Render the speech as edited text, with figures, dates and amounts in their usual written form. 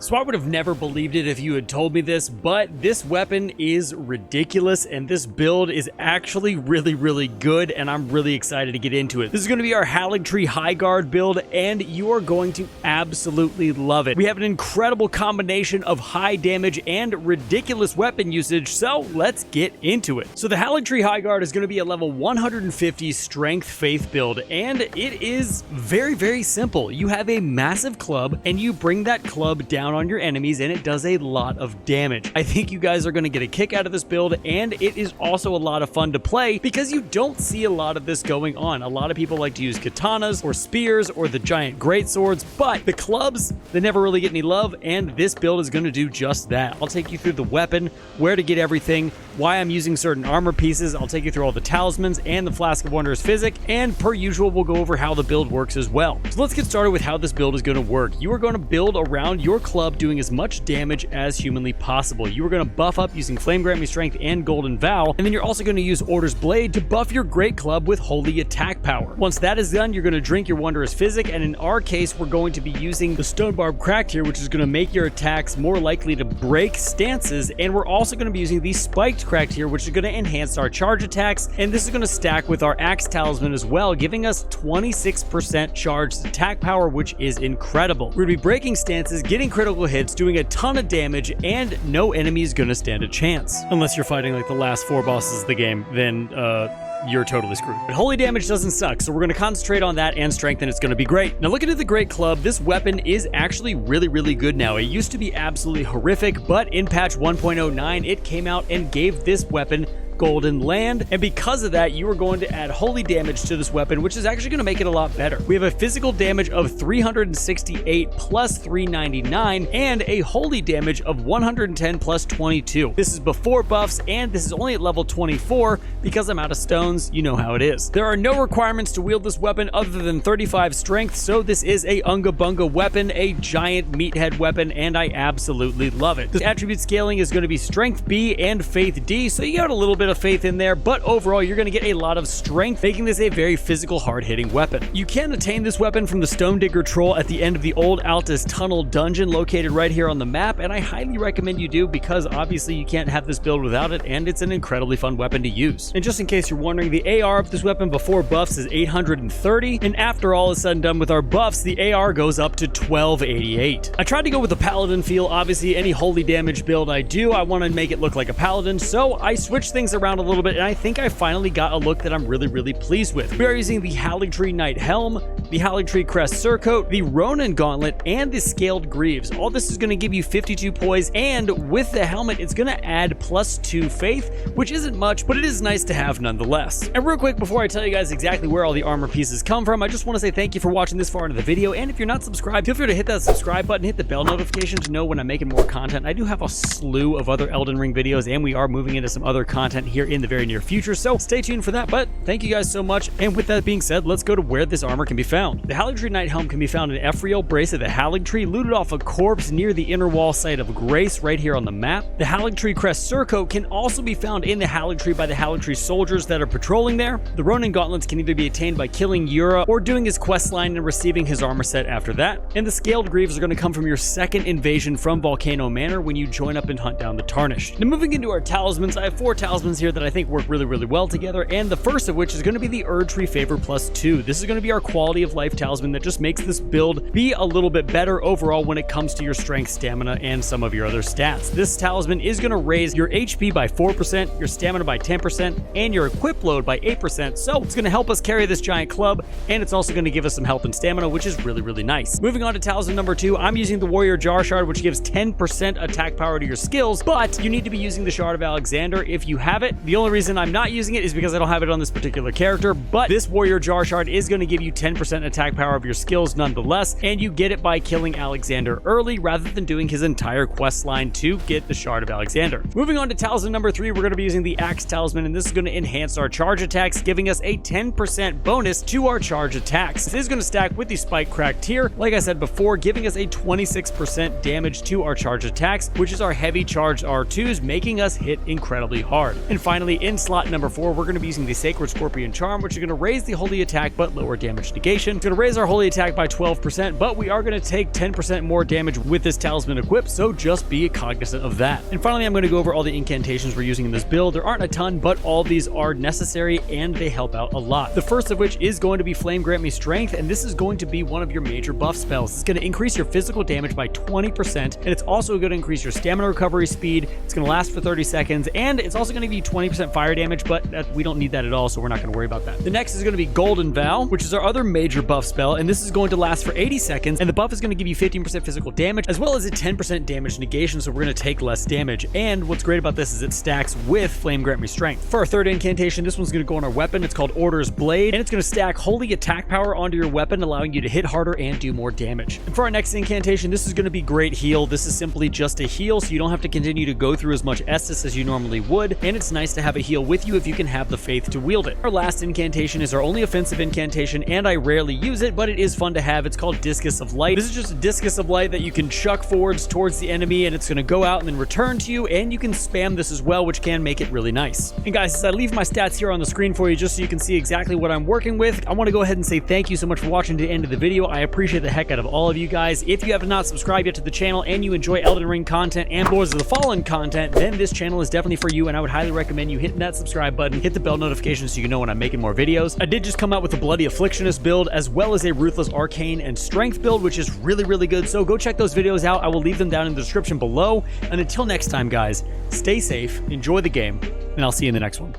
So I would have never believed it if you had told me this, but this weapon is ridiculous and this build is actually really good, and I'm really excited to get into it. This is going to be our Haligtree High Guard build and you are going to absolutely love it. We have an incredible combination of high damage and ridiculous weapon usage, so let's get into it. So the Haligtree High Guard is going to be a level 150 strength faith build, and it is very simple. You have a massive club and you bring that club down on your enemies and it does a lot of damage. I think you guys are going to get a kick out of this build, and it is also a lot of fun to play because you don't see a lot of this going on. A lot of people like to use katanas or spears or the giant greatswords, but the clubs, they never really get any love, and this build is going to do just that. I'll take you through the weapon, where to get everything, why I'm using certain armor pieces. I'll take you through all the talismans and the Flask of Wondrous Physic, and per usual, we'll go over how the build works as well. So let's get started with how this build is going to work. You are going to build around your club doing as much damage as humanly possible. You are going to buff up using Flame Grant Me Strength and Golden Vow, and then you're also going to use Order's Blade to buff your Great Club with Holy Attack Power. Once that is done, you're going to drink your Wondrous Physic, and in our case, we're going to be using the Stone Barb Cracked here, which is going to make your attacks more likely to break stances, and we're also going to be using the Spiked Cracked here, which is going to enhance our charge attacks, and this is going to stack with our Axe Talisman as well, giving us 26% charged attack power, which is incredible. We're going to be breaking stances, getting critical hits, doing a ton of damage, and no enemy is going to stand a chance. Unless you're fighting like the last 4 bosses of the game, then you're totally screwed. But holy damage doesn't suck, so we're going to concentrate on that and strength, and it's going to be great. Now looking at the Great Club, this weapon is actually really good now. It used to be absolutely horrific, but in patch 1.09, it came out and gave this weapon Golden Land, and because of that, you are going to add holy damage to this weapon, which is actually going to make it a lot better. We have a physical damage of 368 plus 399 and a holy damage of 110 plus 22. This is before buffs, and this is only at level 24 because I'm out of stones. You know how it is. There are no requirements to wield this weapon other than 35 strength, so this is a unga bunga weapon, a giant meathead weapon, and I absolutely love it. The attribute scaling is going to be strength B and faith D, so you got a little bit of faith in there, but overall you're going to get a lot of strength, making this a very physical, hard-hitting weapon. You can attain this weapon from the Stone Digger Troll at the end of the Old Altus Tunnel dungeon located right here on the map, and I highly recommend you do because obviously you can't have this build without it, and it's an incredibly fun weapon to use. And just in case you're wondering, the AR of this weapon before buffs is 830, and after all is said and done with our buffs, the AR goes up to 1288. I tried to go with a paladin feel. Obviously any holy damage build I do, I want to make it look like a paladin, so I switched things around a little bit, and I think I finally got a look that I'm really pleased with. We are using the Haligtree Knight Helm, the Haligtree Crest Surcoat, the Ronin Gauntlet, and the Scaled Greaves. All this is going to give you 52 poise, and with the helmet, it's going to add +2 faith, which isn't much, but it is nice to have nonetheless. And real quick, before I tell you guys exactly where all the armor pieces come from, I just want to say thank you for watching this far into the video, and if you're not subscribed, feel free to hit that subscribe button, hit the bell notification to know when I'm making more content. I do have a slew of other Elden Ring videos, and we are moving into some other content here in the very near future, so stay tuned for that. But thank you guys so much, and with that being said, let's go to where this armor can be found. The Haligtree Knight Helm can be found in Ephriel, Brace of the Haligtree, looted off a corpse near the inner wall site of Grace right here on the map. The Haligtree Crest Surcoat can also be found in the Haligtree by the Haligtree soldiers that are patrolling there. The Ronin Gauntlets can either be attained by killing Yura or doing his quest line and receiving his armor set after that. And the Scaled Greaves are going to come from your second invasion from Volcano Manor when you join up and hunt down the Tarnished. Now moving into our talismans, I have 4 talismans here that I think work really well together, and the first of which is going to be the Erdtree Favor +2. This is going to be our quality of life talisman that just makes this build be a little bit better overall when it comes to your strength, stamina, and some of your other stats. This talisman is going to raise your HP by 4%, your stamina by 10%, and your equip load by 8%, so it's going to help us carry this giant club, and it's also going to give us some health and stamina, which is really nice. Moving on to talisman number 2, I'm using the Warrior Jar Shard, which gives 10% attack power to your skills, but you need to be using the Shard of Alexander if you have it. The only reason I'm not using it is because I don't have it on this particular character, but this Warrior Jar Shard is going to give you 10% attack power of your skills nonetheless, and you get it by killing Alexander early rather than doing his entire quest line to get the Shard of Alexander. Moving on to talisman number 3, we're going to be using the Axe Talisman, and this is going to enhance our charge attacks, giving us a 10% bonus to our charge attacks. This is going to stack with the Spike Cracked here, like I said before, giving us a 26% damage to our charge attacks, which is our heavy charged R2s, making us hit incredibly hard. And finally, in slot number 4, we're going to be using the Sacred Scorpion Charm, which is going to raise the holy attack but lower damage negation, incantation. It's going to raise our holy attack by 12%, but we are going to take 10% more damage with this talisman equipped, so just be cognizant of that. And finally, I'm going to go over all the incantations we're using in this build. There aren't a ton, but all these are necessary and they help out a lot. The first of which is going to be Flame Grant Me Strength, and this is going to be one of your major buff spells. It's going to increase your physical damage by 20%, and it's also going to increase your stamina recovery speed. It's going to last for 30 seconds, and it's also going to give you 20% fire damage, but we don't need that at all, so we're not going to worry about that. The next is going to be Golden Vow, which is our other major buff spell, and this is going to last for 80 seconds, and the buff is going to give you 15% physical damage, as well as a 10% damage negation, so we're going to take less damage. And what's great about this is it stacks with Flame Grant Me Strength. For our third incantation, this one's going to go on our weapon. It's called Order's Blade, and it's going to stack holy attack power onto your weapon, allowing you to hit harder and do more damage. And for our next incantation, this is going to be Great Heal. This is simply just a heal, so you don't have to continue to go through as much Estus as you normally would, and it's nice to have a heal with you if you can have the faith to wield it. Our last incantation is our only offensive incantation, and I rarely use it, but it is fun to have. It's called Discus of Light. This is just a discus of light that you can chuck forwards towards the enemy, and it's going to go out and then return to you, and you can spam this as well, which can make it really nice. And guys, as I leave my stats here on the screen for you just so you can see exactly what I'm working with, I want to go ahead and say thank you so much for watching to the end of the video. I appreciate the heck out of all of you guys. If you have not subscribed yet to the channel and you enjoy Elden Ring content and Lords of the Fallen content, then this channel is definitely for you, and I would highly recommend you hitting that subscribe button, hit the bell notification so you know when I'm making more videos. I did just come out with a Bloody Afflictionist build as well as a Ruthless Arcane and Strength build, which is really good, so go check those videos out. I will leave them down in the description below. And until next time, guys, stay safe, enjoy the game, and I'll see you in the next one.